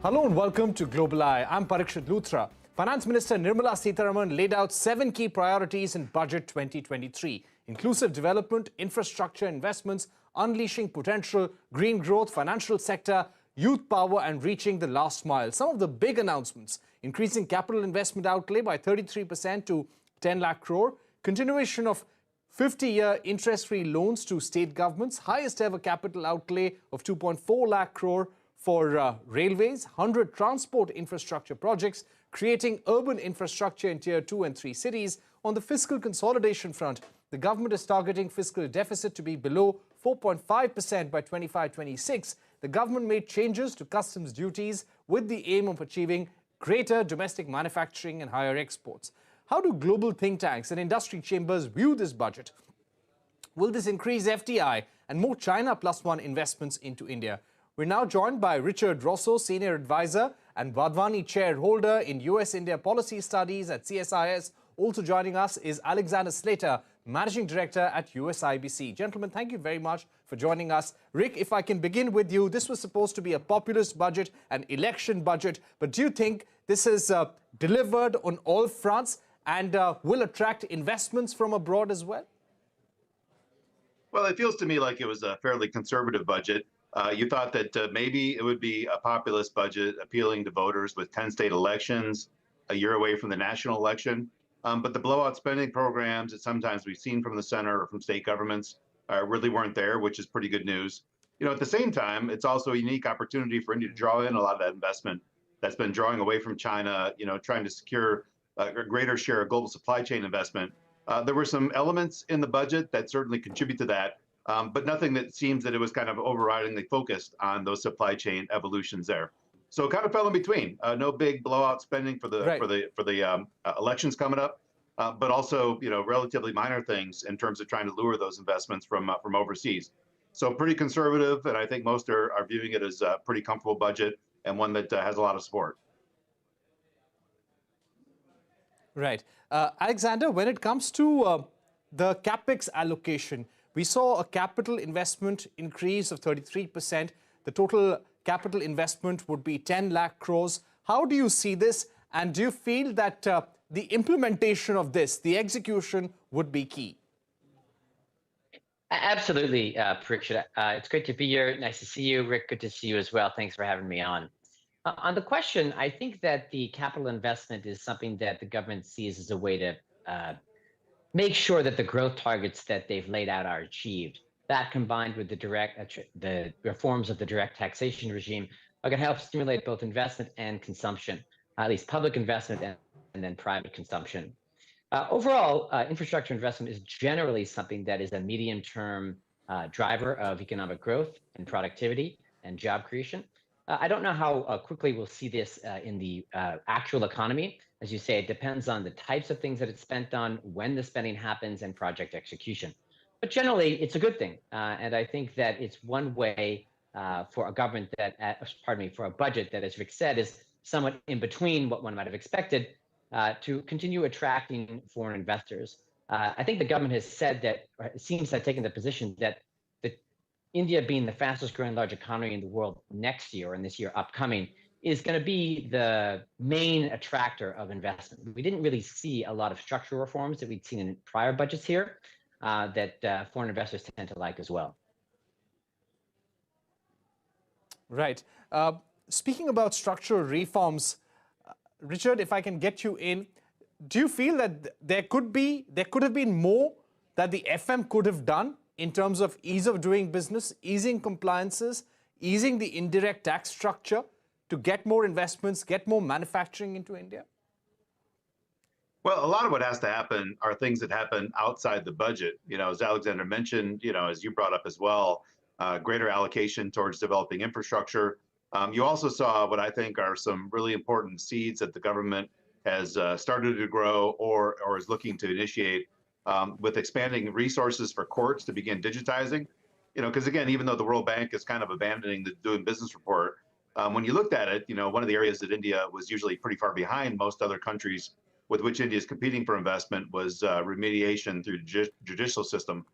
Hello and welcome to Global Eye. I'm Parikshit Luthra. Finance Minister Nirmala Sitharaman laid out 7 key priorities in Budget 2023. Inclusive development, infrastructure investments, unleashing potential, green growth, financial sector, youth power and reaching the last mile. Some of the big announcements: increasing capital investment outlay by 33% to 10 lakh crore, continuation of 50-year interest-free loans to state governments, highest ever capital outlay of 2.4 lakh crore for railways, 100 transport infrastructure projects, creating urban infrastructure in Tier 2 and 3 cities. On the fiscal consolidation front, the government is targeting fiscal deficit to be below 4.5% by 25-26. The government made changes to customs duties with the aim of achieving greater domestic manufacturing and higher exports. How do global think tanks and industry chambers view this budget? Will this increase FDI and more China Plus One investments into India? We're now joined by Richard Rossow, Senior Advisor and Wadhwani Chair holder in U.S. India Policy Studies at CSIS. Also joining us is Alexander Slater, Managing Director at USIBC. Gentlemen, thank you very much for joining us. Rick, if I can begin with you, this was supposed to be a populist budget, an election budget, but do you think this is delivered on all fronts and will attract investments from abroad as well? Well, it feels to me like it was a fairly conservative budget. You thought that maybe it would be a populist budget appealing to voters with 10 state elections a year away from the national election. But the blowout spending programs that sometimes we've seen from the center or from state governments really weren't there, which is pretty good news. You know, at the same time, it's also a unique opportunity for India to draw in a lot of that investment that's been drawing away from China, you know, trying to secure a greater share of global supply chain investment. There were some elements in the budget that certainly contribute to that. But nothing that seems that it was kind of overridingly focused on those supply chain evolutions there. So it kind of fell in between. No big blowout spending for the elections coming up, but also relatively minor things in terms of trying to lure those investments from overseas. So pretty conservative, and I think most are viewing it as a pretty comfortable budget and one that has a lot of support. Right, Alexander. When it comes to the capex allocation, we saw a capital investment increase of 33%. The total capital investment would be 10 lakh crores. How do you see this? And do you feel that the implementation of this, the execution, would be key? Absolutely, Parikshit. It's great to be here. Nice to see you. Rick, good to see you as well. Thanks for having me on. On the question, I think that the capital investment is something that the government sees as a way to make sure that the growth targets that they've laid out are achieved. That, combined with the reforms of the direct taxation regime, are going to help stimulate both investment and consumption, at least public investment and then private consumption. Overall, infrastructure investment is generally something that is a medium-term driver of economic growth and productivity and job creation. I don't know how quickly we'll see this in the actual economy. As you say, it depends on the types of things that it's spent on, when the spending happens, and project execution. But generally, it's a good thing. And I think that it's one way for a government that, for a budget that, as Rick said, is somewhat in between what one might have expected to continue attracting foreign investors. I think the government has said that, or it seems to have taken the position that India, being the fastest growing large economy in the world next year and this year upcoming, is going to be the main attractor of investment. We didn't really see a lot of structural reforms that we'd seen in prior budgets here that foreign investors tend to like as well. Right. Speaking about structural reforms, Richard, if I can get you in, do you feel that there could have been more that the FM could have done in terms of ease of doing business, easing compliances, easing the indirect tax structure to get more investments, get more manufacturing into India? Well, a lot of what has to happen are things that happen outside the budget. You know, as Alexander mentioned, as you brought up as well, greater allocation towards developing infrastructure. You also saw what I think are some really important seeds that the government has started to grow or is looking to initiate with expanding resources for courts to begin digitizing. Because again, even though the World Bank is kind of abandoning the doing business report, when you looked at it, one of the areas that India was usually pretty far behind most other countries with which India is competing for investment was remediation through the judicial system.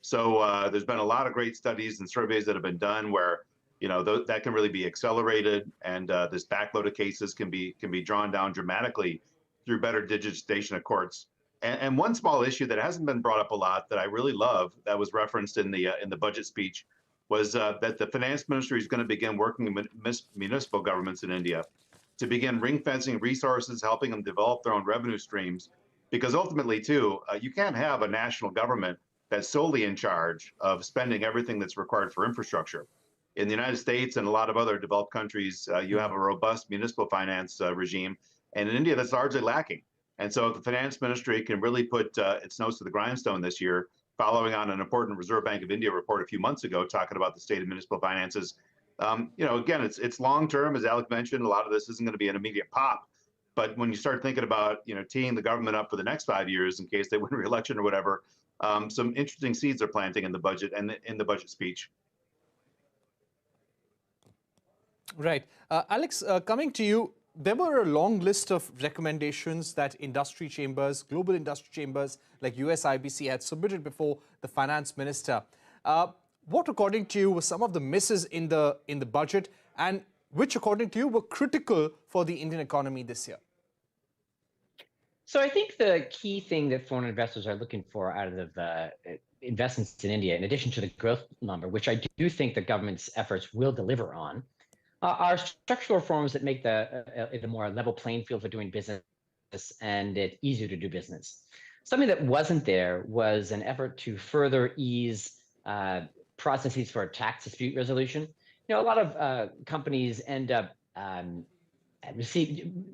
So there's been a lot of great studies and surveys that have been done where that can really be accelerated, and this backload of cases can be drawn down dramatically through better digitization of courts. And one small issue that hasn't been brought up a lot that I really love, that was referenced in the budget speech, was that the finance ministry is going to begin working with municipal governments in India to begin ring fencing resources, helping them develop their own revenue streams. Because ultimately, too, you can't have a national government that's solely in charge of spending everything that's required for infrastructure. In the United States and a lot of other developed countries, you have a robust municipal finance regime, and in India, that's largely lacking. And so if the finance ministry can really put its nose to the grindstone this year, following on an important Reserve Bank of India report a few months ago talking about the state of municipal finances, again, it's long term, as Alec mentioned. A lot of this isn't going to be an immediate pop, but when you start thinking about teeing the government up for the next 5 years in case they win re-election or whatever, some interesting seeds are planting in the budget and in the budget speech. Right. Alex, coming to you, there were a long list of recommendations that industry chambers, global industry chambers like USIBC had submitted before the finance minister. What, according to you, were some of the misses in the budget, and which, according to you, were critical for the Indian economy this year? So I think the key thing that foreign investors are looking for out of investments in India, in addition to the growth number, which I do think the government's efforts will deliver on, are structural reforms that make it a more level playing field for doing business and it easier to do business. Something that wasn't there was an effort to further ease processes for tax dispute resolution. A lot of companies end up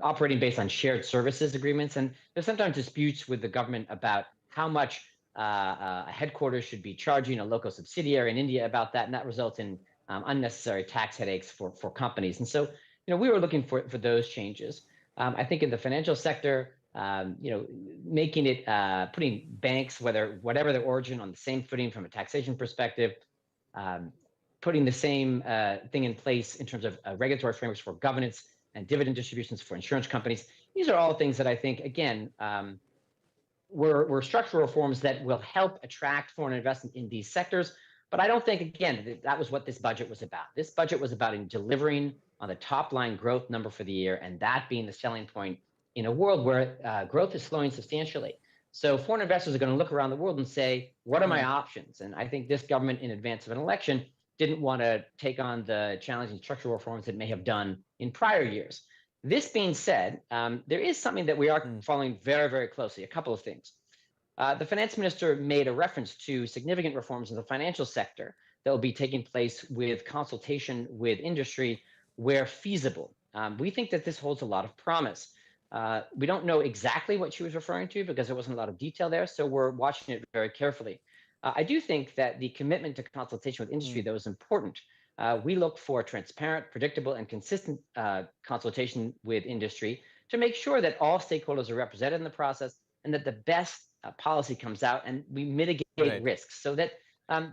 operating based on shared services agreements, and there's sometimes disputes with the government about how much a headquarters should be charging a local subsidiary in India about that, and that results in unnecessary tax headaches for companies. And so, we were looking for those changes. I think in the financial sector, making it, putting banks, whatever their origin, on the same footing from a taxation perspective, putting the same thing in place in terms of regulatory frameworks for governance and dividend distributions for insurance companies. These are all things that I think, again, were structural reforms that will help attract foreign investment in these sectors. But I don't think, again, that was what this budget was about. This budget was about delivering on the top line growth number for the year, and that being the selling point in a world where growth is slowing substantially. So foreign investors are going to look around the world and say, what are my options? And I think this government, in advance of an election, didn't want to take on the challenging structural reforms it may have done in prior years. This being said, there is something that we are following very, very closely, a couple of things. The finance minister made a reference to significant reforms in the financial sector that will be taking place with consultation with industry where feasible. We think that this holds a lot of promise. We don't know exactly what she was referring to because there wasn't a lot of detail there, so we're watching it very carefully. I do think that the commitment to consultation with industry, though, is important. We look for transparent, predictable, and consistent consultation with industry to make sure that all stakeholders are represented in the process and that the best policy comes out and we mitigate risks so that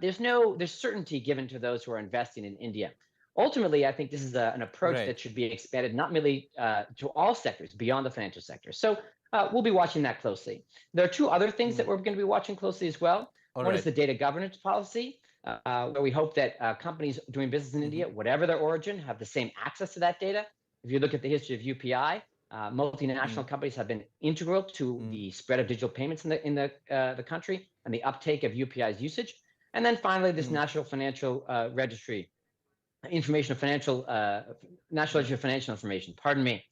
there's certainty given to those who are investing in India. Ultimately, I think this is an approach that should be expanded not merely to all sectors beyond the financial sector. So we'll be watching that closely. There are two other things that we're going to be watching closely as well. One is the data governance policy, where we hope that companies doing business in India, whatever their origin, have the same access to that data. If you look at the history of UPI, multinational companies have been integral to the spread of digital payments in the country and the uptake of UPI's usage. And then finally, this National Financial Registry, National Register of Financial Information. Pardon me.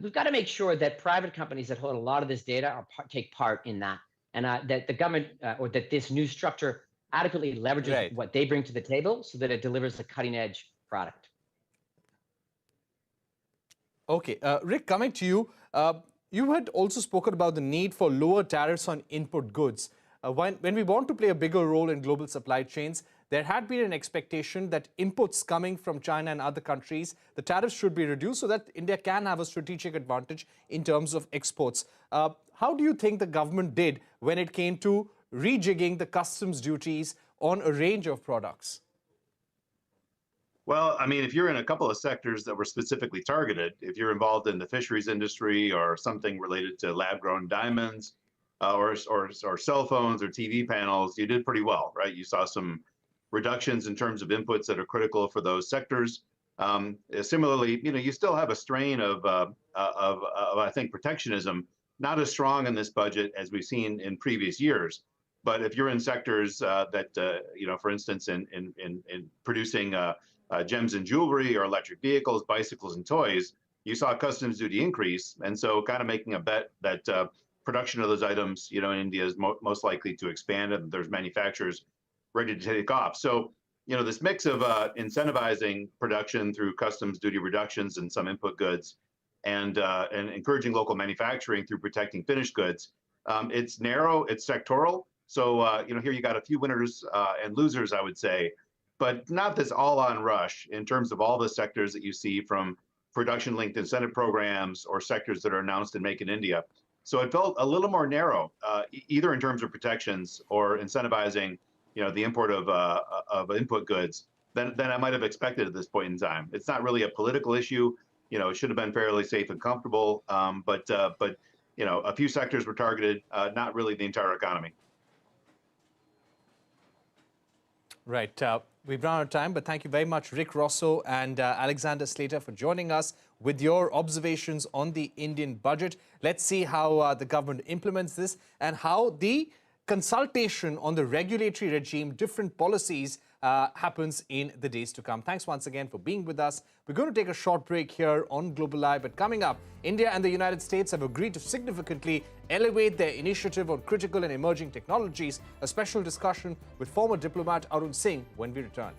We've got to make sure that private companies that hold a lot of this data take part in that, and that the government or that this new structure adequately leverages what they bring to the table so that it delivers a cutting-edge product. Okay, Rick, coming to you, you had also spoken about the need for lower tariffs on input goods. When we want to play a bigger role in global supply chains, there had been an expectation that inputs coming from China and other countries, the tariffs should be reduced so that India can have a strategic advantage in terms of exports. How do you think the government did when it came to rejigging the customs duties on a range of products? Well, I mean, if you're in a couple of sectors that were specifically targeted, if you're involved in the fisheries industry or something related to lab-grown diamonds or cell phones or TV panels, you did pretty well, right? You saw some reductions in terms of inputs that are critical for those sectors. Similarly, you still have a strain of I think, protectionism, not as strong in this budget as we've seen in previous years. But if you're in sectors that, for instance, in producing gems and jewelry or electric vehicles, bicycles and toys, you saw customs duty increase. And so kind of making a bet that production of those items, in India is most likely to expand, and there's manufacturers ready to take off. So, this mix of incentivizing production through customs duty reductions and some input goods, and encouraging local manufacturing through protecting finished goods, it's narrow, it's sectoral. So, here you got a few winners and losers, I would say, but not this all-on rush in terms of all the sectors that you see, from production-linked incentive programs or sectors that are announced in Make in India. So it felt a little more narrow, either in terms of protections or incentivizing, the import of input goods than I might have expected at this point in time. It's not really a political issue. It should have been fairly safe and comfortable, but a few sectors were targeted, not really the entire economy. Right. We've run out of time, but thank you very much, Rick Rossow and Alexander Slater, for joining us with your observations on the Indian budget. Let's see how the government implements this and how the consultation on the regulatory regime, different policies, happens in the days to come. Thanks once again for being with us. We're going to take a short break here on Global Eye, but coming up, India and the United States have agreed to significantly elevate their initiative on critical and emerging technologies. A special discussion with former diplomat Arun Singh when we return.